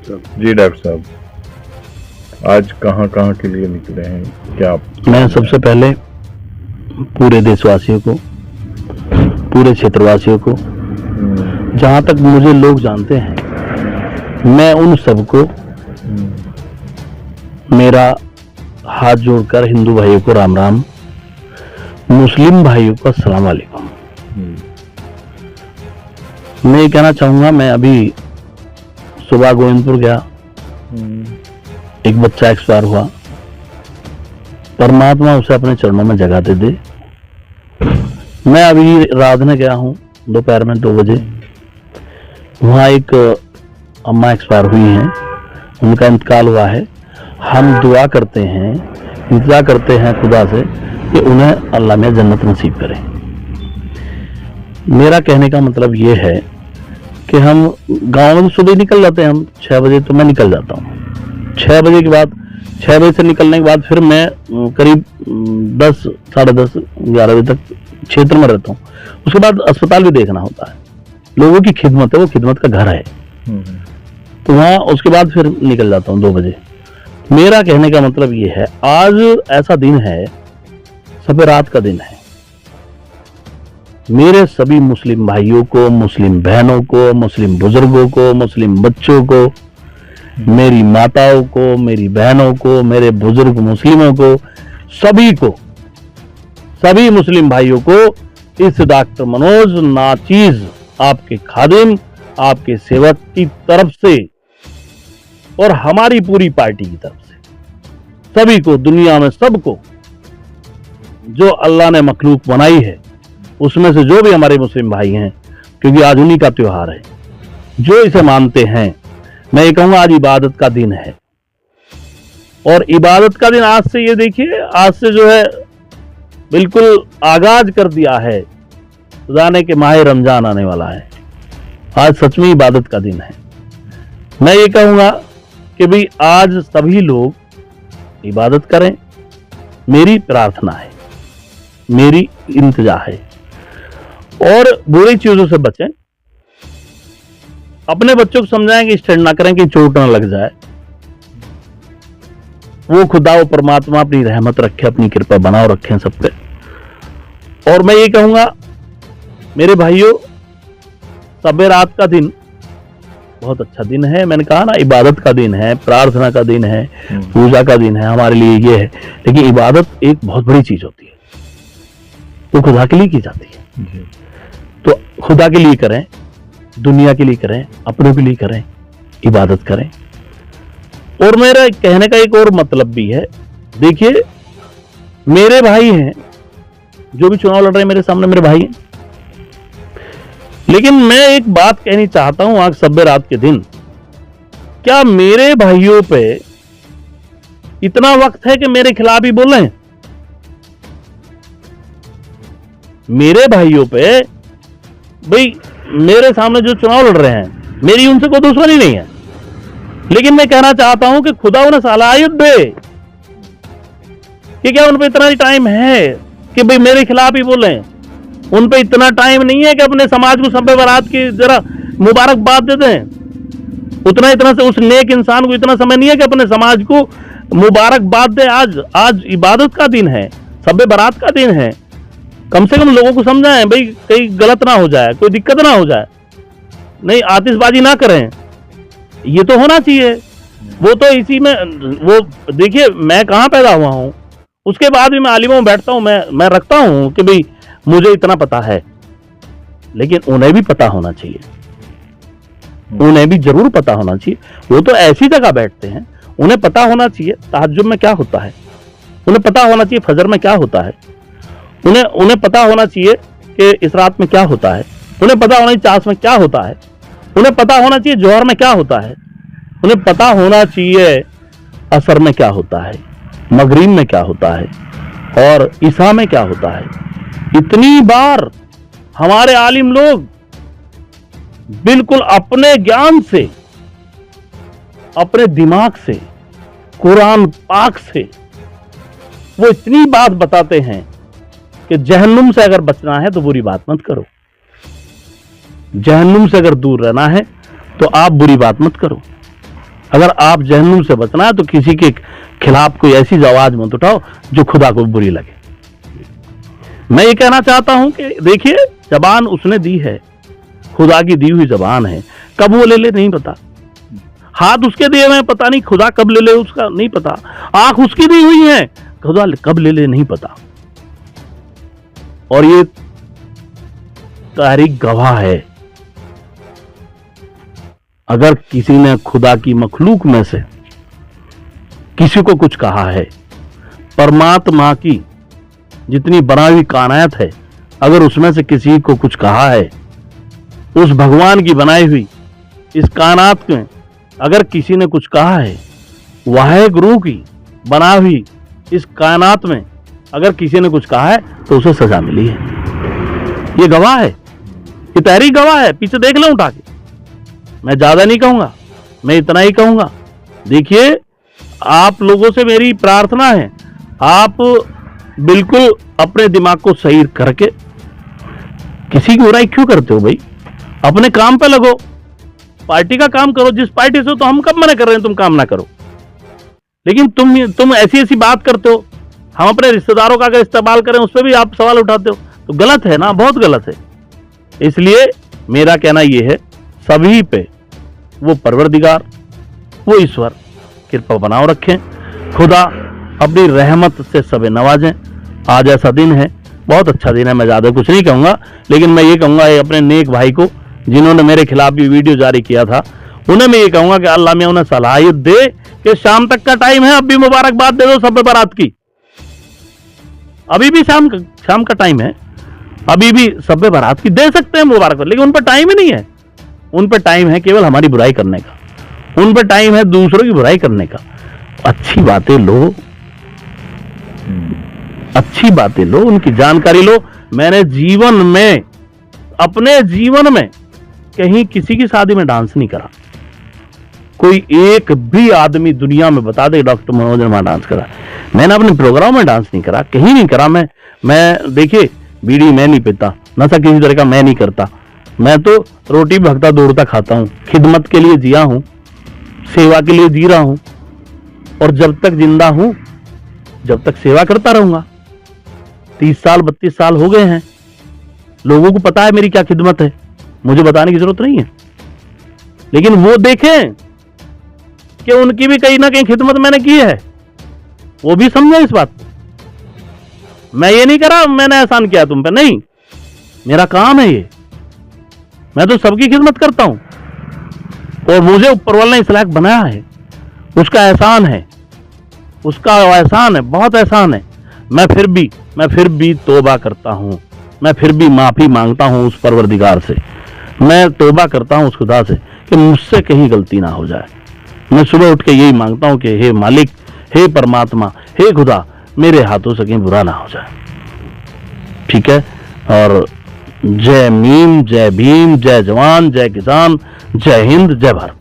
जी doctor साहब, आज कहाँ कहाँ के लिए निकले हैं क्या आप? मैं सबसे पहले पूरे देशवासियों को, पूरे क्षेत्रवासियों को, जहाँ तक मुझे लोग जानते हैं, मैं उन सबको मेरा हाथ जोड़कर हिंदू भाइयों को राम राम, मुस्लिम भाइयों को अस्सलाम वालेकुम। मैं ये कहना चाहूंगा, मैं अभी सुबह गोविंदपुर गया, एक बच्चा एक्सपायर हुआ, परमात्मा उसे अपने चरणों में जगह दे दे। मैं अभी राधने गया हूँ दोपहर में 2 बजे, वहाँ एक अम्मा एक्सपायर हुई हैं, उनका इंतकाल हुआ है। हम दुआ करते हैं, इंतजार करते हैं खुदा से कि उन्हें अल्लाह में जन्नत नसीब करे। मेरा कहने का मतलब ये है कि हम गांव में सुबह निकल जाते हैं, हम 6 बजे तो मैं निकल जाता हूँ। 6 बजे के बाद, 6 बजे से निकलने के बाद फिर मैं करीब 10, साढ़े 10, 11 बजे तक क्षेत्र में रहता हूँ। उसके बाद अस्पताल भी देखना होता है, लोगों की खिदमत है, वो खिदमत का घर है, तो वहाँ उसके बाद फिर निकल जाता हूँ 2 बजे। मेरा कहने का मतलब ये है, आज ऐसा दिन है, सब रात का दिन है। मेरे सभी मुस्लिम भाइयों को, मुस्लिम बहनों को, मुस्लिम बुजुर्गों को, मुस्लिम बच्चों को, मेरी माताओं को, मेरी बहनों को, मेरे बुजुर्ग मुस्लिमों को, सभी को, सभी मुस्लिम भाइयों को इस डॉक्टर मनोज नाचीज, आपके खादिम, आपके सेवक की तरफ से और हमारी पूरी पार्टी की तरफ से सभी को, दुनिया में सबको, जो अल्लाह ने मखलूक बनाई है उसमें से जो भी हमारे मुस्लिम भाई हैं, क्योंकि आज उन्हीं का त्योहार है, जो इसे मानते हैं, मैं ये कहूंगा आज इबादत का दिन है। और इबादत का दिन आज से, ये देखिए, आज से जो है बिल्कुल आगाज कर दिया है, जाने के माह रमजान आने वाला है। आज सच में इबादत का दिन है। मैं ये कहूंगा कि भाई आज सभी लोग इबादत करें, मेरी प्रार्थना है, मेरी इंतजा है। और बुरी चीजों से बचें, अपने बच्चों को समझाएं कि स्टैंड ना करें कि चोट ना लग जाए। वो खुदा, वो परमात्मा अपनी रहमत रखे, अपनी कृपा बनाओ रखें सब पे। और मैं ये कहूंगा मेरे भाइयों, सबे रात का दिन बहुत अच्छा दिन है। मैंने कहा ना, इबादत का दिन है, प्रार्थना का दिन है, पूजा का दिन है, हमारे लिए ये है। लेकिन इबादत एक बहुत बड़ी चीज होती है, वो खुदा के लिए की जाती है। तो खुदा के लिए करें, दुनिया के लिए करें, अपनों के लिए करें, इबादत करें। और मेरा कहने का एक और मतलब भी है, देखिए मेरे भाई हैं, जो भी चुनाव लड़ रहे हैं मेरे सामने, मेरे भाई हैं। लेकिन मैं एक बात कहनी चाहता हूं आज सब्बे रात के दिन, क्या मेरे भाइयों पे इतना वक्त है कि मेरे खिलाफ ही बोलें? मेरे भाइयों पे, भाई मेरे सामने जो चुनाव लड़ रहे हैं, मेरी उनसे कोई दुश्मनी नहीं है, लेकिन मैं कहना चाहता हूं कि खुदा उन्हें सलाहियत दे कि क्या उन पे इतना टाइम है कि भाई मेरे खिलाफ ही बोलें। उन पे इतना टाइम नहीं है कि अपने समाज को शब बारात की जरा मुबारकबाद दे दें। इतना से उस नेक इंसान को इतना समय नहीं है कि अपने समाज को मुबारकबाद दे। आज इबादत का दिन है, शब बारात का दिन है। कम से कम लोगों को समझाएं, भाई कहीं गलत ना हो जाए, कोई दिक्कत ना हो जाए, नहीं आतिशबाजी ना करें, ये तो होना चाहिए। वो तो इसी में, वो देखिए मैं कहाँ पैदा हुआ हूँ, उसके बाद भी मैं आलिमों में बैठता हूँ, मैं रखता हूँ कि भाई मुझे इतना पता है, लेकिन उन्हें भी पता होना चाहिए, उन्हें भी जरूर पता होना चाहिए। वो तो ऐसी जगह बैठते हैं, उन्हें पता होना चाहिए तहज्जुद में क्या होता है, उन्हें पता होना चाहिए फजर में क्या होता है, उन्हें पता होना चाहिए कि इस रात में क्या होता है, उन्हें पता होना चाहिए चास में क्या होता है, उन्हें पता होना चाहिए जोहर में क्या होता है, उन्हें पता होना चाहिए असर में क्या होता है, मगरिब में क्या होता है और ईशा में क्या होता है। इतनी बार हमारे आलिम लोग बिल्कुल अपने ज्ञान से, अपने दिमाग से, कुरान पाक से वो इतनी बात बताते हैं कि जहन्नुम से अगर बचना है तो बुरी बात मत करो, जहन्नुम से अगर दूर रहना है तो आप बुरी बात मत करो। अगर आप जहन्नुम से बचना है तो किसी के खिलाफ कोई ऐसी आवाज मत उठाओ जो खुदा को बुरी लगे। मैं ये कहना चाहता हूं कि देखिए, जबान उसने दी है, खुदा की दी हुई जबान है, कब वो ले ले नहीं पता। हाथ उसके दिए हुए हैं, पता नहीं खुदा कब ले ले उसका नहीं पता। आंख उसकी दी हुई है, खुदा कब ले ले नहीं पता। और ये तारीख गवाह है, अगर किसी ने खुदा की मखलूक में से किसी को कुछ कहा है, परमात्मा की जितनी बनाई हुई कायनात है, अगर उसमें से किसी को कुछ कहा है, उस भगवान की बनाई हुई इस कायनात में अगर किसी ने कुछ कहा है, वाहेगुरु की बना हुई इस कायनात में अगर किसी ने कुछ कहा है, तो उसे सजा मिली है। ये गवाह है, ये तहरीक गवाह है। पीछे देख लो उठा के। मैं ज्यादा नहीं कहूंगा, मैं इतना ही कहूंगा। देखिए, आप लोगों से मेरी प्रार्थना है, आप बिल्कुल अपने दिमाग को सही करके, किसी की बुराई क्यों करते हो भाई? अपने काम पे लगो, पार्टी का काम करो। जिस पार्टी से हो, तो हम कब मना कर रहे हैं तुम काम ना करो, लेकिन तुम ऐसी ऐसी बात करते हो। हम अपने रिश्तेदारों का अगर इस्तेमाल करें, उस पर भी आप सवाल उठाते हो, तो गलत है ना, बहुत गलत है। इसलिए मेरा कहना यह है, सभी पे वो परवरदिगार, वो ईश्वर कृपा बनाओ रखें, खुदा अपनी रहमत से सबे नवाजें। आज ऐसा दिन है, बहुत अच्छा दिन है। मैं ज्यादा कुछ नहीं कहूंगा, लेकिन मैं ये कहूंगा अपने नेक भाई को जिन्होंने मेरे खिलाफ भी वीडियो जारी किया था, उन्हें मैं ये कहूंगा कि अल्लाह में उन्हें सलाहियत दे कि शाम तक का टाइम है, अब भी मुबारकबाद दे दो सब बारात की। अभी भी शाम का टाइम है, अभी भी सब बारात की दे सकते हैं मुबारक, लेकिन उन पर टाइम ही नहीं है। उन पर टाइम है केवल हमारी बुराई करने का, उन पर टाइम है दूसरों की बुराई करने का। अच्छी बातें लो, अच्छी बातें लो, उनकी जानकारी लो। मैंने जीवन में, अपने जीवन में कहीं किसी की शादी में डांस नहीं करा। कोई एक भी आदमी दुनिया में बता दे डॉक्टर मनोज ने वहां डांस करा। मैंने अपने प्रोग्राम में डांस नहीं करा, कहीं नहीं करा। मैं देखिए, बीड़ी मैं नहीं पीता, नशा किसी तरह का मैं नहीं करता। मैं तो रोटी भगता दौड़ता खाता हूं, खिदमत के लिए जिया हूं, सेवा के लिए जी रहा हूं, और जब तक जिंदा हूं, जब तक सेवा करता रहूंगा। 30 साल 32 साल हो गए हैं, लोगों को पता है मेरी क्या खिदमत है, मुझे बताने की जरूरत नहीं है। लेकिन वो देखें कि उनकी भी कहीं ना कहीं खिदमत मैंने की है, वो भी समझे इस बात को। मैं ये नहीं करा मैंने एहसान किया तुम पे, नहीं, मेरा काम है ये। मैं तो सबकी खिदमत करता हूं, और मुझे ऊपर वाले ने इस लायक बनाया है, उसका एहसान है, उसका एहसान है, बहुत एहसान है। मैं फिर भी तौबा करता हूं, मैं फिर भी माफी मांगता हूं उस परवरदिगार से। मैं तौबा करता हूं उस खुदा से कि मुझसे कहीं गलती ना हो जाए। मैं सुबह उठ के यही मांगता हूं कि हे मालिक, हे परमात्मा, हे खुदा, मेरे हाथों से कहीं बुरा ना हो जाए। ठीक है। और जय मीम, जय भीम, जय जवान, जय किसान, जय हिंद, जय भारत।